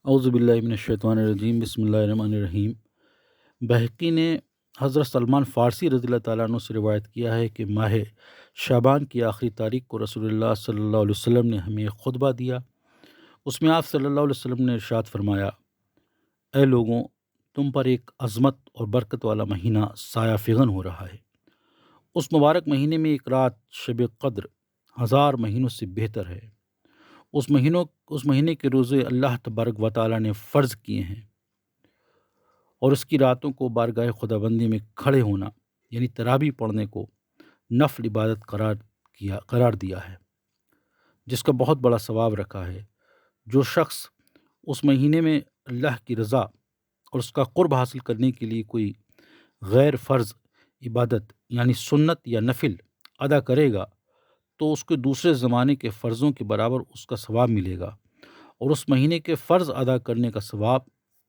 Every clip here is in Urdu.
اعوذ باللہ من الشیطان الرجیم، بسم اللہ الرحمن الرحیم۔ بہقی نے حضرت سلمان فارسی رضی اللہ تعالیٰ عنہ سے روایت کیا ہے کہ ماہ شعبان کی آخری تاریخ کو رسول اللہ صلی اللہ علیہ وسلم نے ہمیں ایک خطبہ دیا۔ اس میں آپ صلی اللہ علیہ وسلم نے ارشاد فرمایا، اے لوگوں، تم پر ایک عظمت اور برکت والا مہینہ سایہ فغن ہو رہا ہے۔ اس مبارک مہینے میں ایک رات شب قدر 1000 مہینوں سے بہتر ہے۔ اس مہینے کے روزے اللہ تبارک و تعالیٰ نے فرض کیے ہیں، اور اس کی راتوں کو بارگاہ خدا بندی میں کھڑے ہونا یعنی تراویح پڑھنے کو نفل عبادت قرار دیا ہے، جس کا بہت بڑا ثواب رکھا ہے۔ جو شخص اس مہینے میں اللہ کی رضا اور اس کا قرب حاصل کرنے کے لیے کوئی غیر فرض عبادت یعنی سنت یا نفل ادا کرے گا تو اس کو دوسرے زمانے کے فرضوں کے برابر اس کا ثواب ملے گا، اور اس مہینے کے فرض ادا کرنے کا ثواب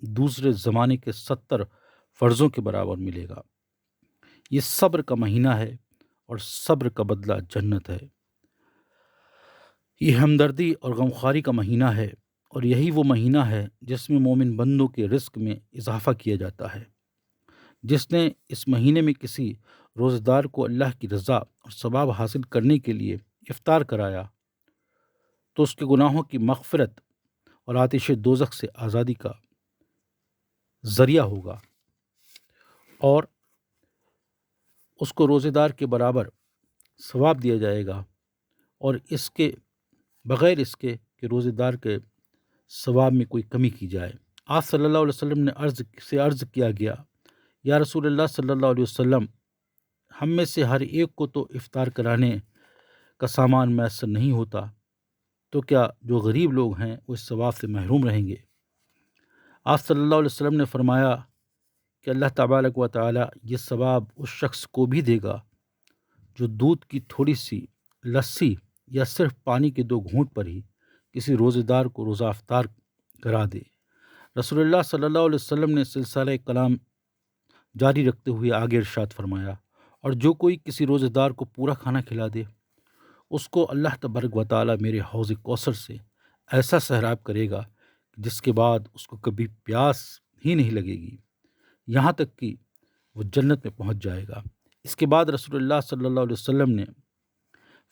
دوسرے زمانے کے 70 فرضوں کے برابر ملے گا۔ یہ صبر کا مہینہ ہے، اور صبر کا بدلہ جنت ہے۔ یہ ہمدردی اور غمخواری کا مہینہ ہے، اور یہی وہ مہینہ ہے جس میں مومن بندوں کے رزق میں اضافہ کیا جاتا ہے۔ جس نے اس مہینے میں کسی روزہ دار کو اللہ کی رضا اور ثواب حاصل کرنے کے لیے افطار کرایا تو اس کے گناہوں کی مغفرت اور آتش دوزخ سے آزادی کا ذریعہ ہوگا، اور اس کو روزے دار کے برابر ثواب دیا جائے گا، اور اس کے بغیر اس کے کہ روزے دار کے ثواب میں کوئی کمی کی جائے۔ آپ صلی اللہ علیہ وسلم نے عرض کیا گیا، یا رسول اللہ صلی اللہ علیہ وسلم، ہم میں سے ہر ایک کو تو افطار کرانے کا سامان میسر نہیں ہوتا، تو کیا جو غریب لوگ ہیں وہ اس ثواب سے محروم رہیں گے؟ آپ صلی اللہ علیہ وسلم نے فرمایا کہ اللہ تبارک و تعالی یہ ثواب اس شخص کو بھی دے گا جو دودھ کی تھوڑی سی لسی یا صرف پانی کے 2 گھونٹ پر ہی کسی روزے دار کو روزہ افطار کرا دے۔ رسول اللہ صلی اللہ علیہ وسلم نے سلسلہ کلام جاری رکھتے ہوئے آگے ارشاد فرمایا، اور جو کوئی کسی روزے دار کو پورا کھانا کھلا دے، اس کو اللہ تبارک و تعالی میرے حوض کوثر سے ایسا سیراب کرے گا جس کے بعد اس کو کبھی پیاس ہی نہیں لگے گی، یہاں تک کہ وہ جنت میں پہنچ جائے گا۔ اس کے بعد رسول اللہ صلی اللہ علیہ وسلم نے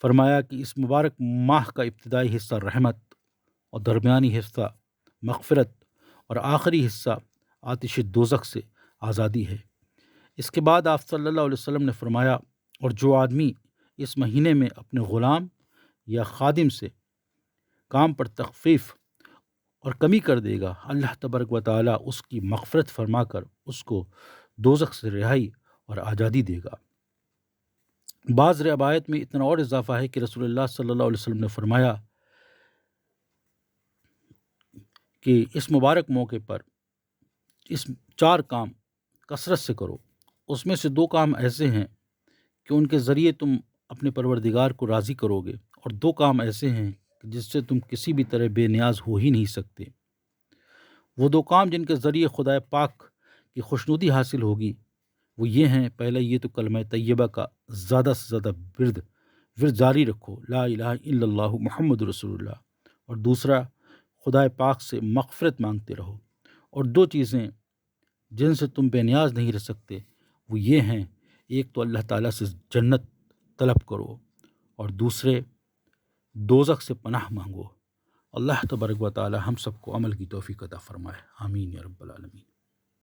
فرمایا کہ اس مبارک ماہ کا ابتدائی حصہ رحمت، اور درمیانی حصہ مغفرت، اور آخری حصہ آتش دوزخ سے آزادی ہے۔ اس کے بعد آپ صلی اللہ علیہ وسلم نے فرمایا، اور جو آدمی اس مہینے میں اپنے غلام یا خادم سے کام پر تخفیف اور کمی کر دے گا، اللہ تبارک و تعالی اس کی مغفرت فرما کر اس کو دوزخ سے رہائی اور آزادی دے گا۔ بعض روایت میں اتنا اور اضافہ ہے کہ رسول اللہ صلی اللہ علیہ وسلم نے فرمایا کہ اس مبارک موقع پر اس 4 کام کثرت سے کرو۔ اس میں سے 2 کام ایسے ہیں کہ ان کے ذریعے تم اپنے پروردگار کو راضی کرو گے، اور 2 کام ایسے ہیں کہ جس سے تم کسی بھی طرح بے نیاز ہو ہی نہیں سکتے۔ وہ 2 کام جن کے ذریعے خدا پاک کی خوشنودی حاصل ہوگی وہ یہ ہیں، پہلا یہ تو کلمہ طیبہ کا زیادہ سے زیادہ ورد جاری رکھو، لا الہ الا اللہ محمد رسول اللہ، اور دوسرا خدا پاک سے مغفرت مانگتے رہو۔ اور 2 چیزیں جن سے تم بے نیاز نہیں رہ سکتے وہ یہ ہیں، ایک تو اللہ تعالیٰ سے جنت طلب کرو، اور دوسرے دوزخ سے پناہ مانگو۔ اللہ تبارک و تعالی ہم سب کو عمل کی توفیق عطا فرمائے، آمین یا رب العالمین۔